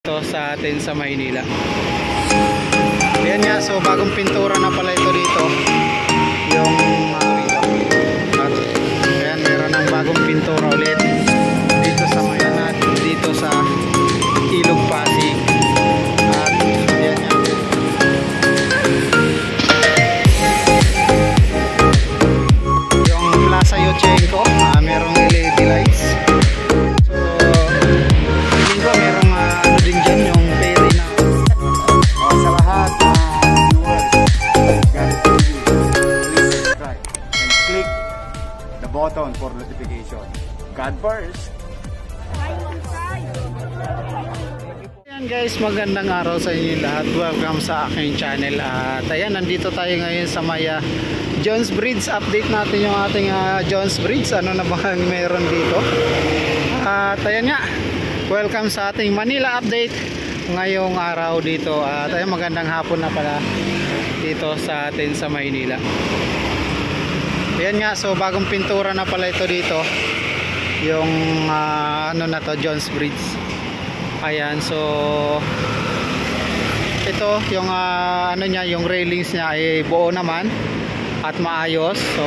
Ito sa atin sa Maynila. Ayan nga, so bagong pintura na pala ito dito. Yung at ayan, meron ng bagong pintura ulit dito sa Maynila, dito sa Ilog Pasig. At ayan nga, yung Plaza Yotchenko, merong LED lights. Button for notification. God first. Ayan guys, magandang araw sa inyo lahat. Welcome sa aking channel. At ayan, nandito tayo ngayon sa Maya Jones Bridge. Update natin yung ating Jones Bridge. Ano na bang meron dito? At ayan nga, welcome sa ating Manila update ngayong araw dito. At ayan, magandang hapon na pala dito sa atin sa Maynila. Ayan nga, so bagong pintura na pala ito dito. Yung ano na to, Jones Bridge. Ayan, so ito yung ano niya, yung railings niya ay buo naman at maayos. So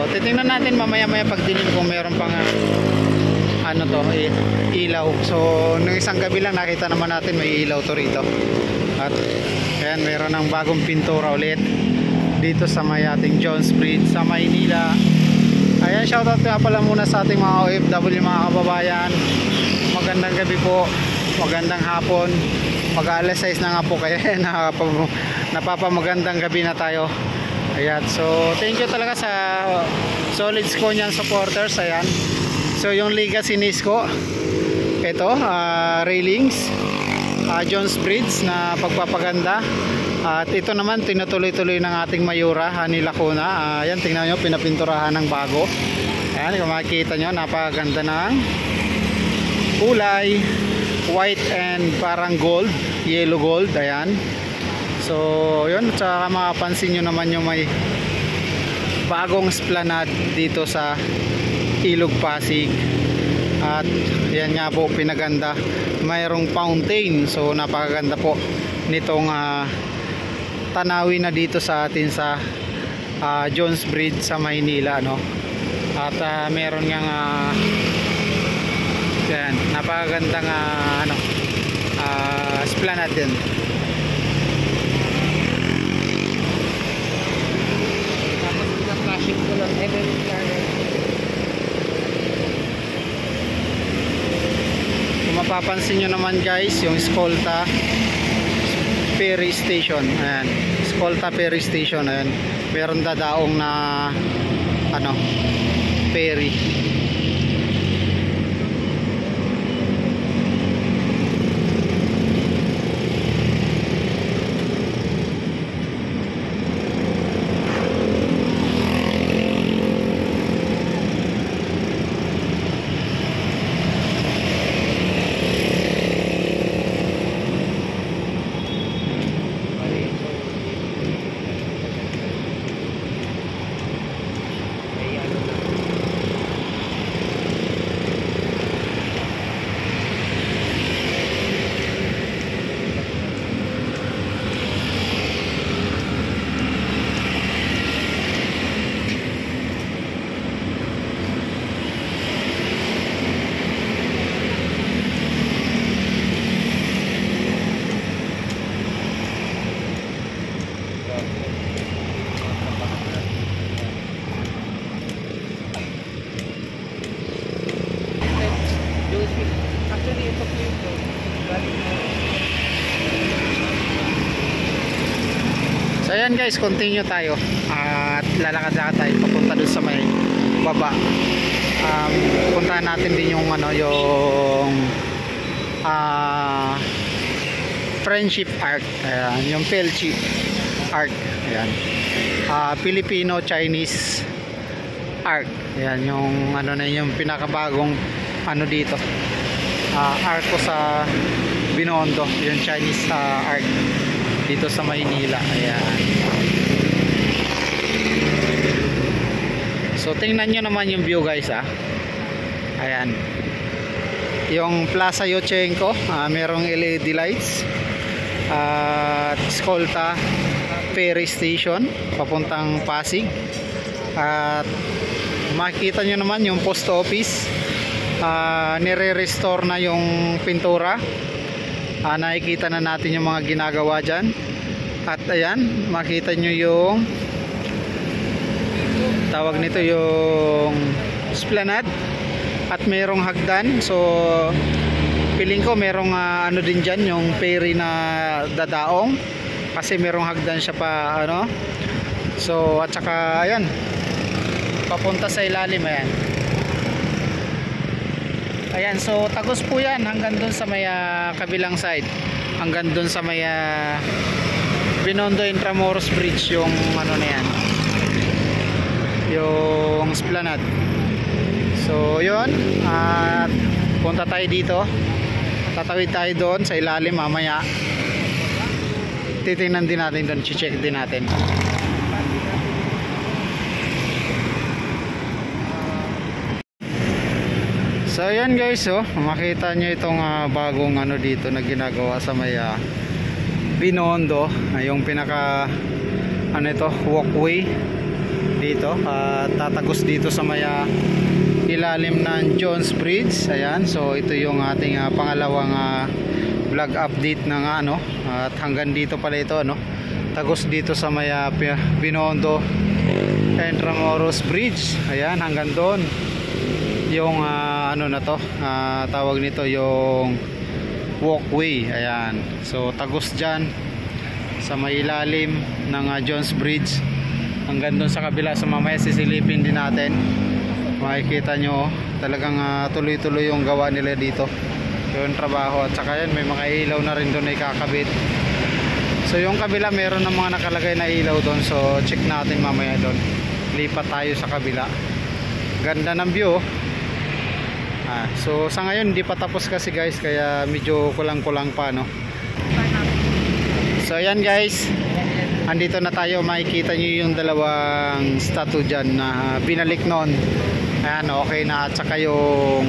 titingnan natin mamaya-maya pag dinig kung meron pang ano to, ilaw. So nung isang gabi lang nakita naman natin may ilaw to rito. At ayan, meron ng bagong pintura ulit dito sa may ating Jones Bridge sa Maynila. Ayan, shoutout nga pala muna sa ating mga OFW, mga kababayan. Magandang gabi po, magandang hapon. Mag-alas 6 na nga po kaya napapamagandang gabi na tayo. Ayan, so thank you talaga sa solid Sconian supporters. Ayan, so yung Legacy Nisco, ito railings, Jones Bridge na pagpapaganda. At ito naman tinutuloy-tuloy ng ating Mayura, Hani Lacuna. Ayan, tingnan nyo, pinapinturahan ng bago. Ayan, kung makikita nyo, napakaganda ng kulay, white and parang gold, yellow gold. Ayan, so yun, tsaka makapansin nyo naman yung may bagong esplanade dito sa Ilog Pasig. At yan nga po, pinaganda, mayroong fountain. So napakaganda po nitong tanawin na dito sa atin sa Jones Bridge sa Maynila, no? At meron nga yan, napakagandang ano, esplanade din. Tapos na flashing color every corner. Kung mapapansin nyo naman guys, yung Escolta Ferry Station. Ayan, Escolta Ferry Station. Ayan, meron dadaong na ano, ferry. So ayan guys, continue tayo at lalakad-lakad tayo papunta doon sa may baba. Puntahan natin din yung ano, yung Friendship Arc. Ayan, yung Felchi Arc. Ayan, Filipino-Chinese Arc. Ayan, yung ano na, yung pinakabagong ano dito, arco sa Binondo, yung Chinese arc dito sa Maynila. Ayan, so tingnan nyo naman yung view guys. Ayan, yung Plaza Yochenko, merong LED lights at Escolta ferry station papuntang Pasig. At makikita nyo naman yung post office, nire-restore na yung pintura. Nakikita na natin yung mga ginagawa dyan. At ayan, makita nyo yung tawag nito, yung esplanade. At merong hagdan. So piling ko merong ano din dyan, yung ferry na dadaong, kasi merong hagdan siya pa ano. So at saka ayan, papunta sa ilalim. Ayan, so tagos po yan hanggang dun sa may kabilang side, hanggang dun sa may Binondo Intramuros Bridge, yung ano na yan, yung esplanade. So yun, at punta tayo dito, tatawid tayo doon sa ilalim mamaya. Titingnan din natin doon, check din natin. So ayan guys, makita nyo itong bagong ano dito na ginagawa sa may Binondo, yung pinaka ano ito, walkway dito, tatagos dito sa may ilalim ng Jones Bridge. Ayan, so ito yung ating pangalawang vlog update ng ano, at hanggang dito pala ito, ano, tagos dito sa may Binondo Intramuros Bridge. Ayan, hanggang doon yung ano na to, tawag nito yung walkway. Ayan, so tagos dyan sa may ilalim ng Jones Bridge hanggang doon sa kabila. So mamaya sisilipin din natin, makikita nyo talagang tuloy-tuloy yung gawa nila dito, yung trabaho. At saka yan, may mga ilaw na rin doon na ikakabit. So yung kabila meron ng mga nakalagay na ilaw doon, so check natin mamaya doon. Lipat tayo sa kabila. Ganda ng view. So sa ngayon hindi pa tapos kasi guys, kaya medyo kulang-kulang pa, no? So ayan guys, andito na tayo. Makikita nyo yung dalawang statue dyan na binalik noon. Ayan, okay na. At saka yung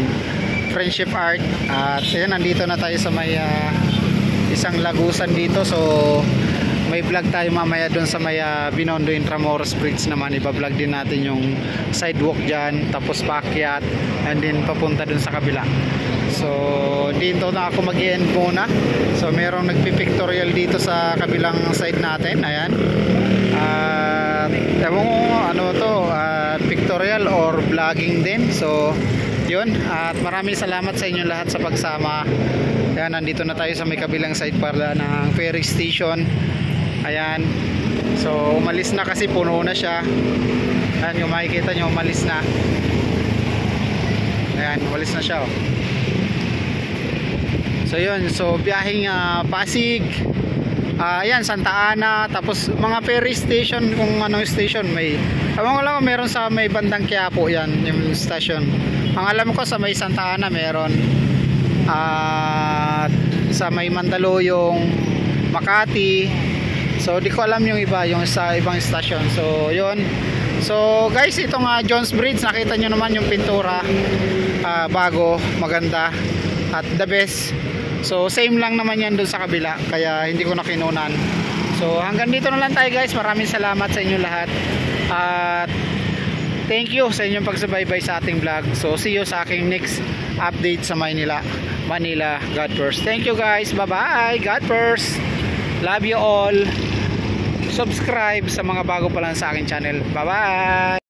Friendship Art. At ayan, andito na tayo sa may isang lagusan dito. So may vlog tayo mamaya doon sa may Binondo Intramuros Bridge naman. Iba-vlog din natin yung sidewalk dyan, tapos paakyat, and then papunta doon sa kabila. So dito na ako mag-end muna. So merong nagpipictorial dito sa kabilang side natin. Ayan, ewan ko ano to, pictorial or vlogging din. So yun, at maraming salamat sa inyo lahat sa pagsama. Ayan, nandito na tayo sa may kabilang side para ng ferry station. Ayan, so umalis na kasi puno na siya. Ayan, yung makikita nyo, umalis na. Ayan, umalis na siya, oh. So yun, so biyaheng Pasig, ayan, Santa Ana, tapos mga ferry station, kung anong station may, ewan ko lang kung meron sa may bandang Quiapo, yan yung station. Ang alam ko sa may Santa Ana meron, at sa may Mandaluyong, Makati. So di ko alam yung iba, yung sa ibang station. So yun, so guys, itong Jones Bridge, nakita nyo naman yung pintura, bago, maganda, at the best. So same lang naman yan doon sa kabila, kaya hindi ko na kinunan. So hanggang dito na lang tayo guys. Maraming salamat sa inyo lahat, at thank you sa inyong pagsubaybay sa ating vlog. So see you sa aking next update sa Manila. God first. Thank you guys, bye bye. God first, love you all. Subscribe sa mga bago pa lang sa aking channel. Bye bye.